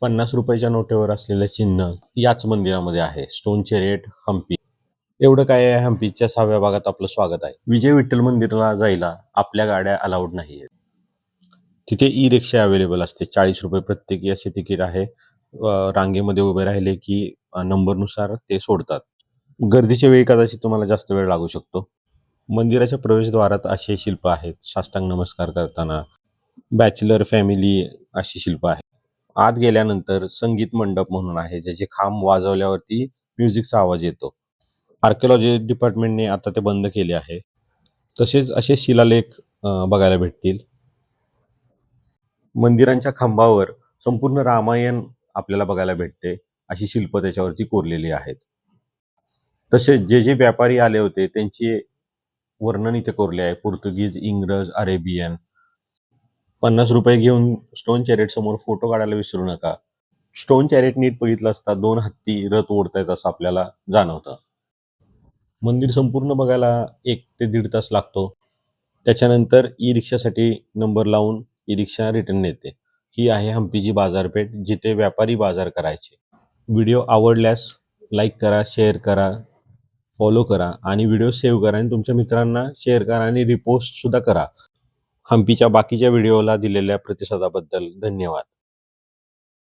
50 रुपयाच्या नोटेवर असलेलं चिन्ह याच मंदिरामध्ये आहे. Stone chariot Hampi. एवढं काय आहे, हम्पीच्या 6व्या भागात आपलं स्वागत आहे. विजय विठ्ठल मंदिराला जायला आपल्या गाड्या अलाउड नाहीये. तिथे ई रिक्षा अवेलेबल असते. 40 रुपये प्रत्येकी असे तिकीट आहे. रांगेमध्ये उभे राहिले की नंबरनुसार ते सोडतात. गर्दीच्या वेळी कदाचित तुम्हाला जास्त वेळ लागू शकतो. मंदिराच्या प्रवेशद्वारात असे शिल्प आहेत. साष्टांग नमस्कार करताना बॅचलर फॅमिली अशी शिल्प आहेत. आत गेल्यानंतर संगीत मंडप म्हणून आहे, ज्याचे खांब वाजवल्यावरती म्युझिकचा आवाज येतो. आर्किओलॉजी डिपार्टमेंटने आता ते बंद केले आहे. तसेच असे शिलालेख बघायला भेटतील. मंदिरांच्या खांबावर संपूर्ण रामायण आपल्याला बघायला भेटते. अशी शिल्प त्याच्यावरती कोरलेली आहेत. तसेच जे जे व्यापारी आले होते त्यांचे वर्णन इथे कोरले आहे. पोर्तुगीज, इंग्रज, अरेबियन. 50 रुपये घेऊन स्टोन चॅरियट समोर फोटो काढायला विसरू नका. स्टोन चॅरियट नीट बघितलं असता 2 हत्ती रथ ओढतायत असं आपल्याला जाणवतं. मंदिर संपूर्ण बघायला 1 ते 1.5 तास लागतो. त्याच्यानंतर ई रिक्षासाठी नंबर लावून ई रिक्षा रिटर्न येते. ही आहे हम्पीची बाजारपेठ, जिथे व्यापारी बाजार करायचे. व्हिडिओ आवडल्यास लाईक करा, शेअर करा, फॉलो करा आणि व्हिडिओ सेव्ह करा आणि तुमच्या मित्रांना शेअर करा आणि रिपोस्ट सुद्धा करा. हम्पीच्या बाकीच्या व्हिडिओला दिलेल्या प्रतिसादाबद्दल धन्यवाद.